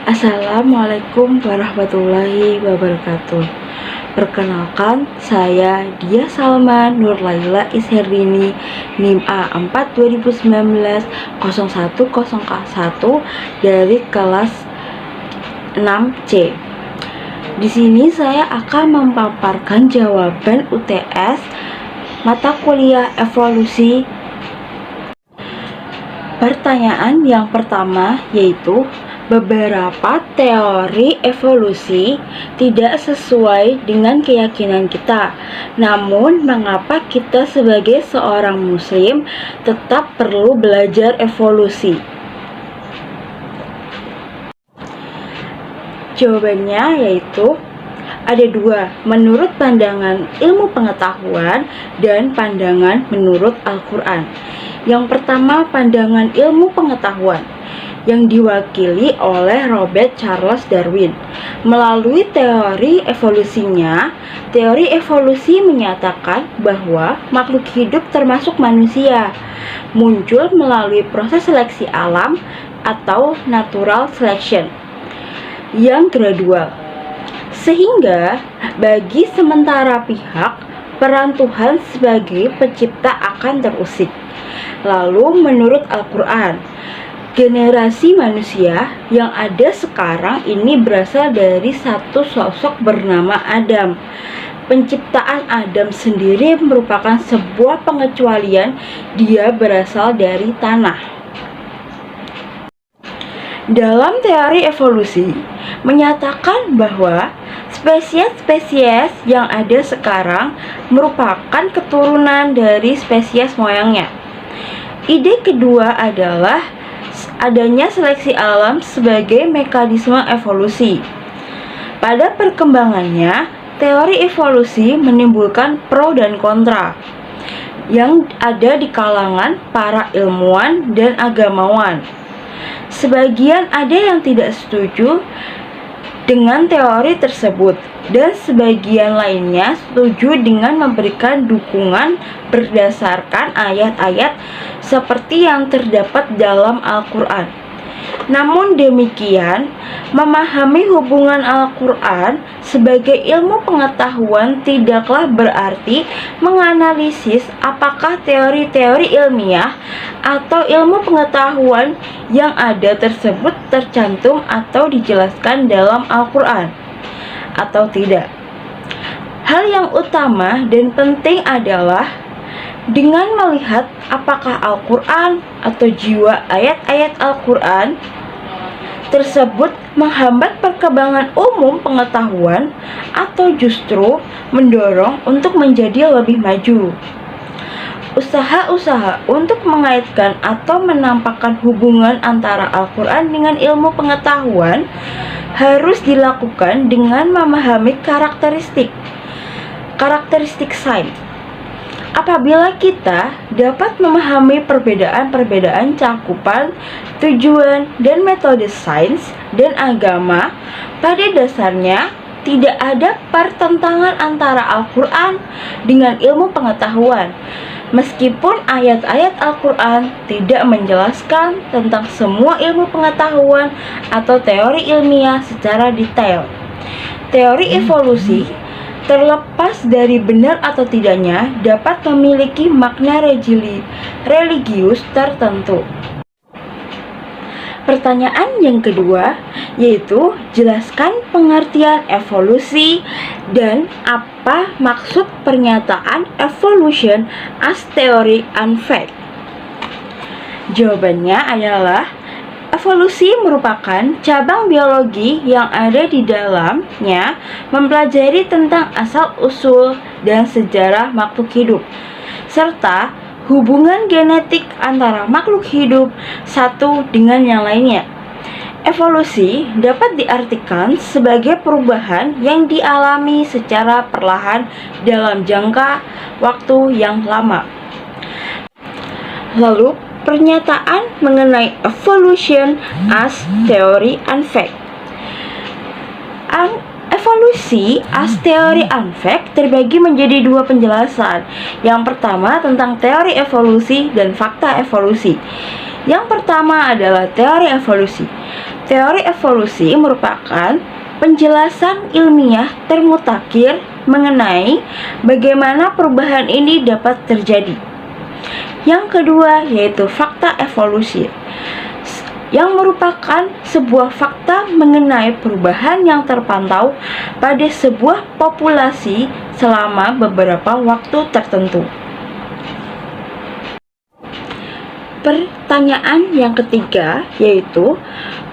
Assalamualaikum warahmatullahi wabarakatuh. Perkenalkan, saya Dia Salma Nur Laila Isherdini, NIM A4 2019 0101 dari kelas 6C. Di sini saya akan memaparkan jawaban UTS mata kuliah evolusi. Pertanyaan yang pertama yaitu, beberapa teori evolusi tidak sesuai dengan keyakinan kita. Namun, mengapa kita sebagai seorang muslim tetap perlu belajar evolusi? Jawabannya yaitu ada dua, menurut pandangan ilmu pengetahuan dan pandangan menurut Al-Quran. Yang pertama, pandangan ilmu pengetahuan yang diwakili oleh Robert Charles Darwin. Melalui teori evolusinya, teori evolusi menyatakan bahwa makhluk hidup termasuk manusia muncul melalui proses seleksi alam atau natural selection yang gradual. Sehingga bagi sementara pihak, peran Tuhan sebagai pencipta akan terusik. Lalu menurut Al-Quran, generasi manusia yang ada sekarang ini berasal dari satu sosok bernama Adam. Penciptaan Adam sendiri merupakan sebuah pengecualian, dia berasal dari tanah. Dalam teori evolusi menyatakan bahwa spesies-spesies yang ada sekarang merupakan keturunan dari spesies moyangnya. Ide kedua adalah adanya seleksi alam sebagai mekanisme evolusi. Pada perkembangannya, teori evolusi menimbulkan pro dan kontra yang ada di kalangan para ilmuwan dan agamawan. Sebagian ada yang tidak setuju dengan teori tersebut, dan sebagian lainnya setuju dengan memberikan dukungan berdasarkan ayat-ayat seperti yang terdapat dalam Al-Quran. Namun demikian, memahami hubungan Al-Quran sebagai ilmu pengetahuan tidaklah berarti menganalisis apakah teori-teori ilmiah atau ilmu pengetahuan yang ada tersebut tercantum atau dijelaskan dalam Al-Quran atau tidak. Hal yang utama dan penting adalah dengan melihat apakah Al-Quran atau jiwa ayat-ayat Al-Quran tersebut menghambat perkembangan umum pengetahuan atau justru mendorong untuk menjadi lebih maju. Usaha-usaha untuk mengaitkan atau menampakkan hubungan antara Al-Quran dengan ilmu pengetahuan harus dilakukan dengan memahami karakteristik sains. Apabila kita dapat memahami perbedaan-perbedaan cakupan, tujuan, dan metode sains dan agama, pada dasarnya tidak ada pertentangan antara Al-Quran dengan ilmu pengetahuan. Meskipun ayat-ayat Al-Quran tidak menjelaskan tentang semua ilmu pengetahuan atau teori ilmiah secara detail. Teori evolusi, terlepas dari benar atau tidaknya, dapat memiliki makna religius tertentu. Pertanyaan yang kedua yaitu, jelaskan pengertian evolusi dan apa maksud pernyataan evolution as theory and fact. Jawabannya adalah evolusi merupakan cabang biologi yang ada di dalamnya mempelajari tentang asal-usul dan sejarah makhluk hidup, serta hubungan genetik antara makhluk hidup satu dengan yang lainnya. Evolusi dapat diartikan sebagai perubahan yang dialami secara perlahan dalam jangka waktu yang lama. Lalu, pernyataan mengenai evolution as theory and fact. Evolusi as teori unfact terbagi menjadi dua penjelasan. Yang pertama tentang teori evolusi dan fakta evolusi. Yang pertama adalah teori evolusi. Teori evolusi merupakan penjelasan ilmiah termutakhir mengenai bagaimana perubahan ini dapat terjadi. Yang kedua yaitu fakta evolusi, yang merupakan sebuah fakta mengenai perubahan yang terpantau pada sebuah populasi selama beberapa waktu tertentu. Pertanyaan yang ketiga yaitu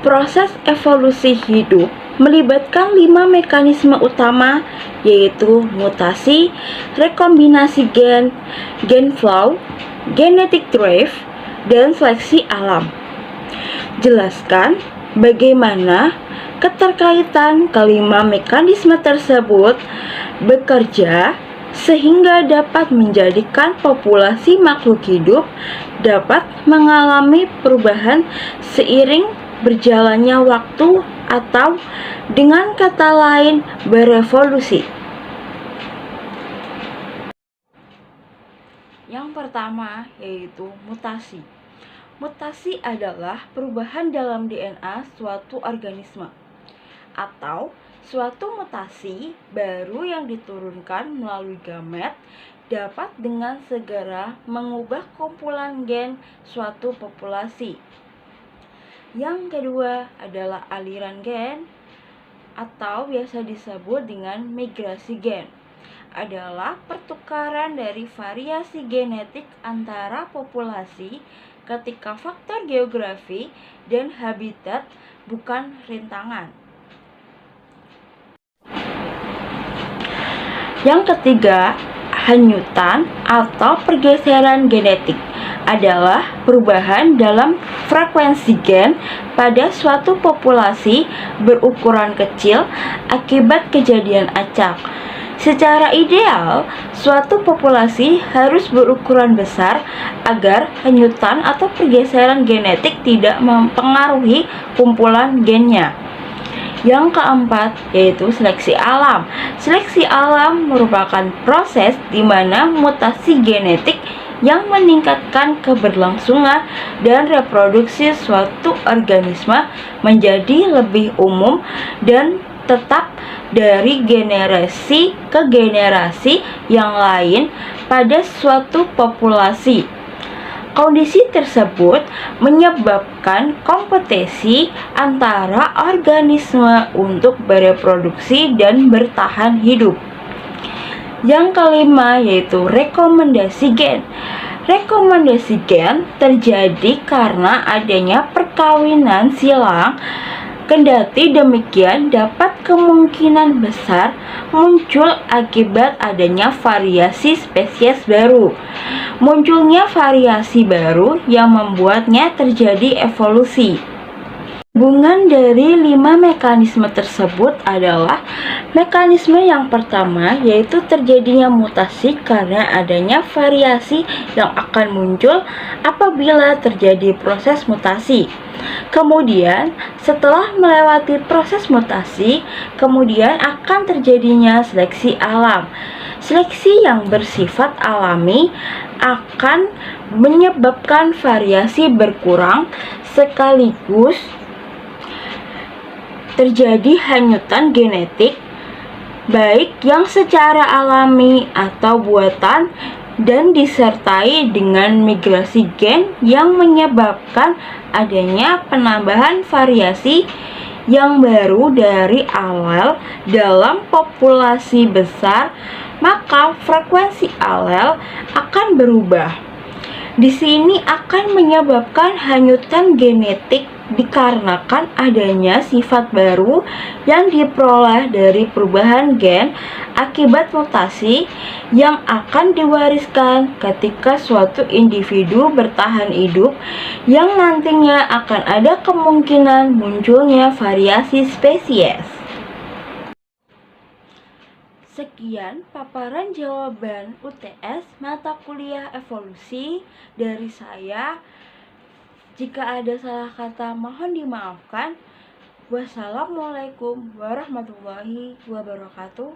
proses evolusi hidup melibatkan 5 mekanisme utama, yaitu mutasi, rekombinasi gen, gen flow, genetic drift, dan seleksi alam. Jelaskan bagaimana keterkaitan kelima mekanisme tersebut bekerja sehingga dapat menjadikan populasi makhluk hidup dapat mengalami perubahan seiring berjalannya waktu atau dengan kata lain berevolusi. Yang pertama yaitu mutasi. Mutasi adalah perubahan dalam DNA suatu organisme atau suatu mutasi baru yang diturunkan melalui gamet dapat dengan segera mengubah kumpulan gen suatu populasi. Yang kedua adalah aliran gen atau biasa disebut dengan migrasi gen. Adalah pertukaran dari variasi genetik antara populasi ketika faktor geografi dan habitat bukan rintangan. Yang ketiga, hanyutan atau pergeseran genetik adalah perubahan dalam frekuensi gen pada suatu populasi berukuran kecil akibat kejadian acak. Secara ideal, suatu populasi harus berukuran besar agar hanyutan atau pergeseran genetik tidak mempengaruhi kumpulan gennya. Yang keempat yaitu seleksi alam. Seleksi alam merupakan proses di mana mutasi genetik yang meningkatkan keberlangsungan dan reproduksi suatu organisme menjadi lebih umum dan tetap dari generasi ke generasi yang lain pada suatu populasi. Kondisi tersebut menyebabkan kompetisi antara organisme untuk bereproduksi dan bertahan hidup. Yang kelima yaitu rekomendasi gen. Rekomendasi gen terjadi karena adanya perkawinan silang. Kendati demikian, dapat kemungkinan besar muncul akibat adanya variasi spesies baru. Munculnya variasi baru yang membuatnya terjadi evolusi. Hubungan dari 5 mekanisme tersebut adalah mekanisme yang pertama yaitu terjadinya mutasi karena adanya variasi yang akan muncul apabila terjadi proses mutasi. Kemudian setelah melewati proses mutasi, kemudian akan terjadinya seleksi alam. Seleksi yang bersifat alami akan menyebabkan variasi berkurang sekaligus terjadi hanyutan genetik baik yang secara alami atau buatan dan disertai dengan migrasi gen yang menyebabkan adanya penambahan variasi yang baru dari alel dalam populasi besar, maka frekuensi alel akan berubah. Di sini akan menyebabkan hanyutan genetik dikarenakan adanya sifat baru yang diperoleh dari perubahan gen akibat mutasi yang akan diwariskan ketika suatu individu bertahan hidup yang nantinya akan ada kemungkinan munculnya variasi spesies. Sekian paparan jawaban UTS mata kuliah evolusi dari saya. Jika ada salah kata mohon dimaafkan. Wassalamualaikum warahmatullahi wabarakatuh.